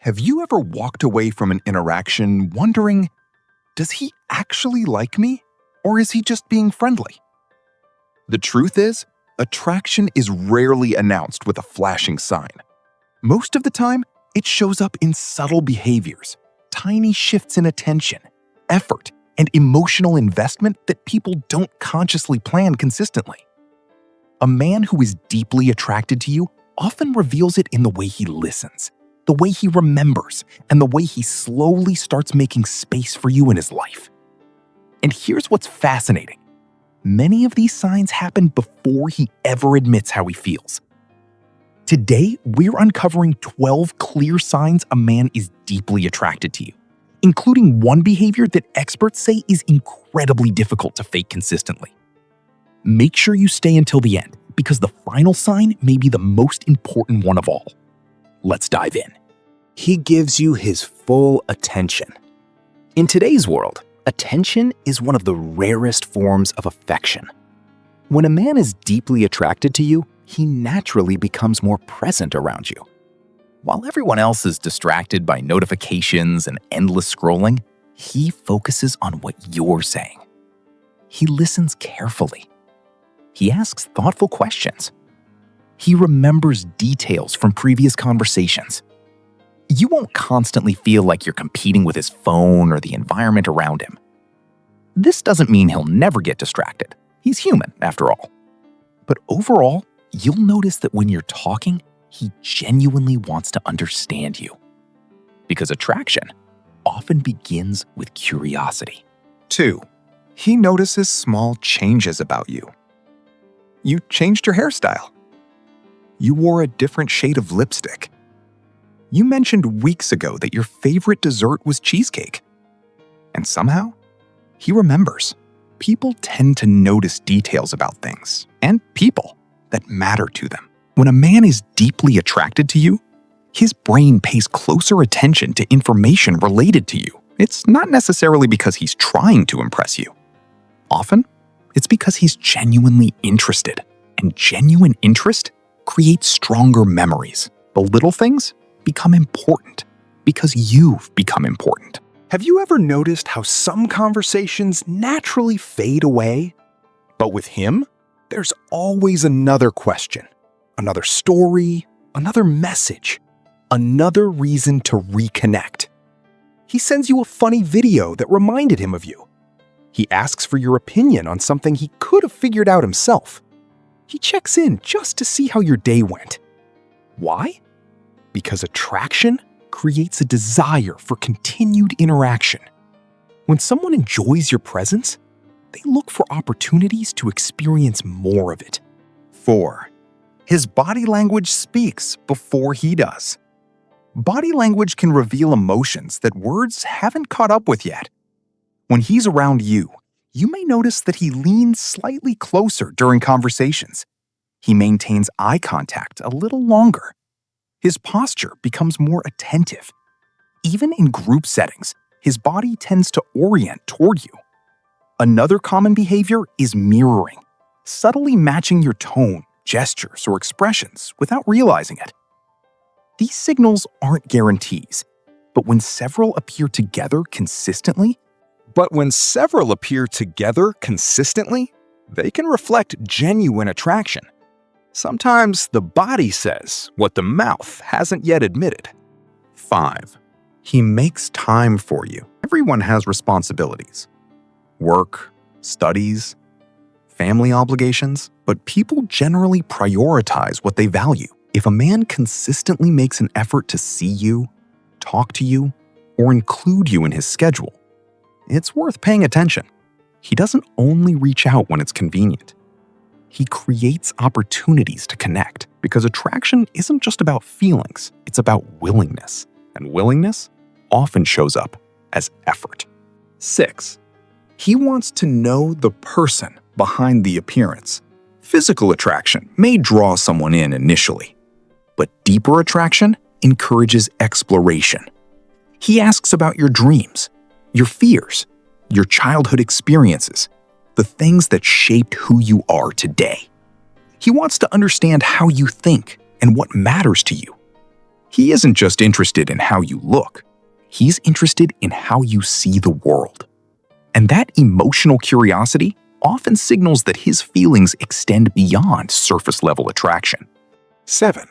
Have you ever walked away from an interaction wondering, does he actually like me? Or is he just being friendly? The truth is, attraction is rarely announced with a flashing sign. Most of the time, it shows up in subtle behaviors, tiny shifts in attention, effort, and emotional investment that people don't consciously plan consistently. A man who is deeply attracted to you often reveals it in the way he listens, the way he remembers, and the way he slowly starts making space for you in his life. And here's what's fascinating. Many of these signs happen before he ever admits how he feels. Today, we're uncovering 12 clear signs a man is deeply attracted to you, including one behavior that experts say is incredibly difficult to fake consistently. Make sure you stay until the end, because the final sign may be the most important one of all. Let's dive in. He gives you his full attention. In today's world, attention is one of the rarest forms of affection. When a man is deeply attracted to you, he naturally becomes more present around you. While everyone else is distracted by notifications and endless scrolling, he focuses on what you're saying. He listens carefully. He asks thoughtful questions. He remembers details from previous conversations. You won't constantly feel like you're competing with his phone or the environment around him. This doesn't mean he'll never get distracted. He's human, after all. But overall, you'll notice that when you're talking, he genuinely wants to understand you. Because attraction often begins with curiosity. 2. He notices small changes about you. You changed your hairstyle. You wore a different shade of lipstick. You mentioned weeks ago that your favorite dessert was cheesecake. And somehow, he remembers. People tend to notice details about things and people that matter to them. When a man is deeply attracted to you, his brain pays closer attention to information related to you. It's not necessarily because he's trying to impress you. Often, it's because he's genuinely interested, and genuine interest creates stronger memories. The little things become important because you've become important. Have you ever noticed how some conversations naturally fade away? But with him, there's always another question, another story, another message, another reason to reconnect. He sends you a funny video that reminded him of you. He asks for your opinion on something he could have figured out himself. He checks in just to see how your day went. Why? Because attraction creates a desire for continued interaction. When someone enjoys your presence, they look for opportunities to experience more of it. 4. His body language speaks before he does. Body language can reveal emotions that words haven't caught up with yet. When he's around you, you may notice that he leans slightly closer during conversations. He maintains eye contact a little longer. His posture becomes more attentive. Even in group settings, his body tends to orient toward you. Another common behavior is mirroring, subtly matching your tone, gestures, or expressions without realizing it. These signals aren't guarantees, but when several appear together consistently, they can reflect genuine attraction. Sometimes the body says what the mouth hasn't yet admitted. 5. He makes time for you. Everyone has responsibilities. Work, studies, family obligations, but people generally prioritize what they value. If a man consistently makes an effort to see you, talk to you, or include you in his schedule, it's worth paying attention. He doesn't only reach out when it's convenient. He creates opportunities to connect, because attraction isn't just about feelings, it's about willingness. And willingness often shows up as effort. 6. He wants to know the person behind the appearance. Physical attraction may draw someone in initially, but deeper attraction encourages exploration. He asks about your dreams, your fears, your childhood experiences, the things that shaped who you are today. He wants to understand how you think and what matters to you. He isn't just interested in how you look, he's interested in how you see the world. And that emotional curiosity often signals that his feelings extend beyond surface-level attraction. 7.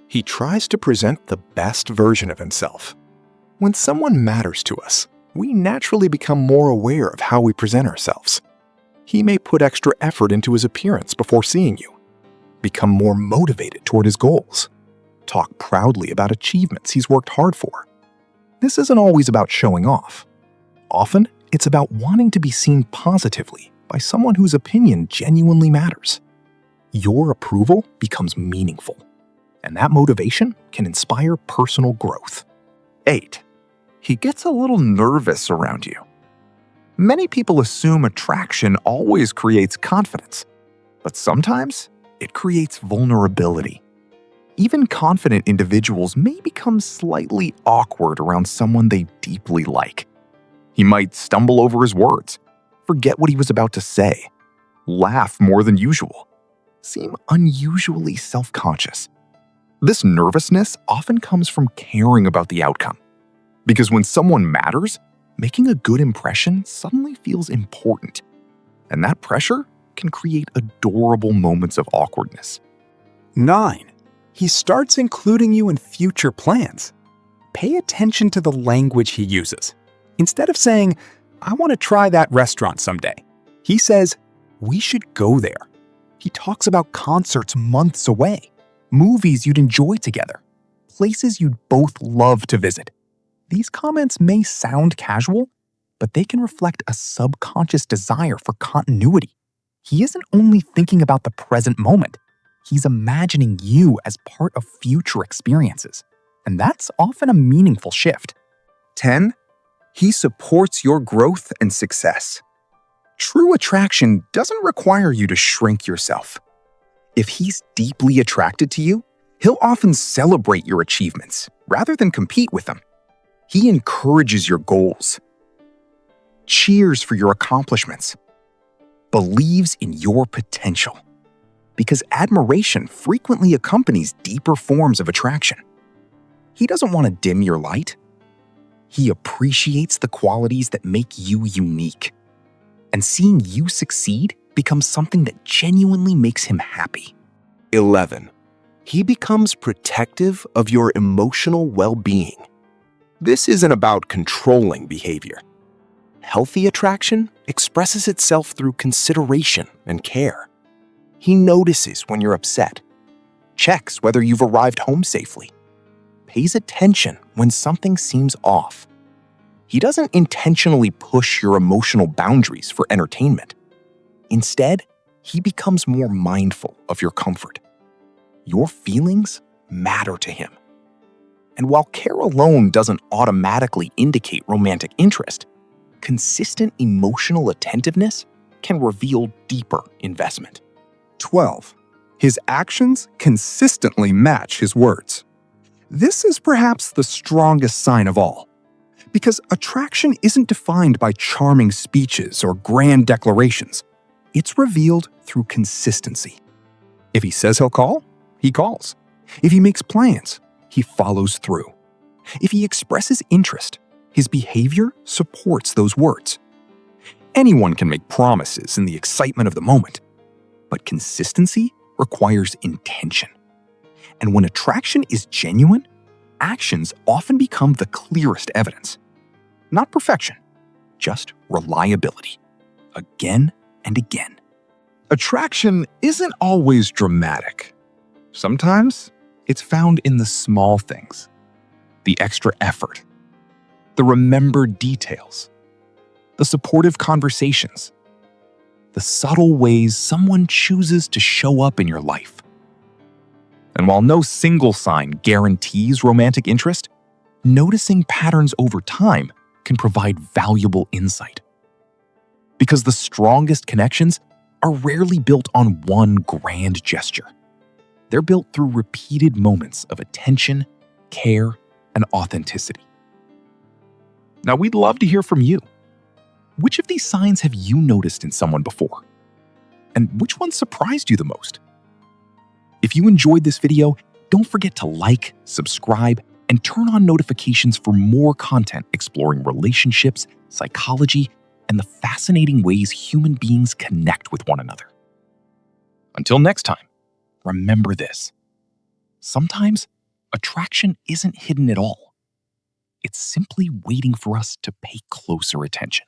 He tries to present the best version of himself. When someone matters to us, we naturally become more aware of how we present ourselves. He may put extra effort into his appearance before seeing you, become more motivated toward his goals, talk proudly about achievements he's worked hard for. This isn't always about showing off. Often, it's about wanting to be seen positively by someone whose opinion genuinely matters. Your approval becomes meaningful, and that motivation can inspire personal growth. 8. He gets a little nervous around you. Many people assume attraction always creates confidence, but sometimes it creates vulnerability. Even confident individuals may become slightly awkward around someone they deeply like. He might stumble over his words, forget what he was about to say, laugh more than usual, seem unusually self-conscious. This nervousness often comes from caring about the outcome. Because when someone matters, making a good impression suddenly feels important. And that pressure can create adorable moments of awkwardness. 9. He starts including you in future plans. Pay attention to the language he uses. Instead of saying, "I want to try that restaurant someday," he says, "We should go there." He talks about concerts months away, movies you'd enjoy together, places you'd both love to visit. These comments may sound casual, but they can reflect a subconscious desire for continuity. He isn't only thinking about the present moment, he's imagining you as part of future experiences. And that's often a meaningful shift. 10. He supports your growth and success. True attraction doesn't require you to shrink yourself. If he's deeply attracted to you, he'll often celebrate your achievements rather than compete with them. He encourages your goals, cheers for your accomplishments, believes in your potential. Because admiration frequently accompanies deeper forms of attraction. He doesn't want to dim your light. He appreciates the qualities that make you unique. And seeing you succeed becomes something that genuinely makes him happy. 11. He becomes protective of your emotional well-being. This isn't about controlling behavior. Healthy attraction expresses itself through consideration and care. He notices when you're upset, checks whether you've arrived home safely, pays attention when something seems off. He doesn't intentionally push your emotional boundaries for entertainment. Instead, he becomes more mindful of your comfort. Your feelings matter to him. And while care alone doesn't automatically indicate romantic interest, consistent emotional attentiveness can reveal deeper investment. 12. His actions consistently match his words. This is perhaps the strongest sign of all, because attraction isn't defined by charming speeches or grand declarations. It's revealed through consistency. If he says he'll call, he calls. If he makes plans, he follows through. If he expresses interest, his behavior supports those words. Anyone can make promises in the excitement of the moment, but consistency requires intention. And when attraction is genuine, actions often become the clearest evidence. Not perfection, just reliability. Again and again. Attraction isn't always dramatic. Sometimes it's found in the small things, the extra effort, the remembered details, the supportive conversations, the subtle ways someone chooses to show up in your life. And while no single sign guarantees romantic interest, noticing patterns over time can provide valuable insight. Because the strongest connections are rarely built on one grand gesture. They're built through repeated moments of attention, care, and authenticity. Now, we'd love to hear from you. Which of these signs have you noticed in someone before? And which one surprised you the most? If you enjoyed this video, Don't forget to like, subscribe, and turn on notifications for more content exploring relationships, psychology, and the fascinating ways human beings connect with one another. Until next time, remember this. Sometimes attraction isn't hidden at all. It's simply waiting for us to pay closer attention.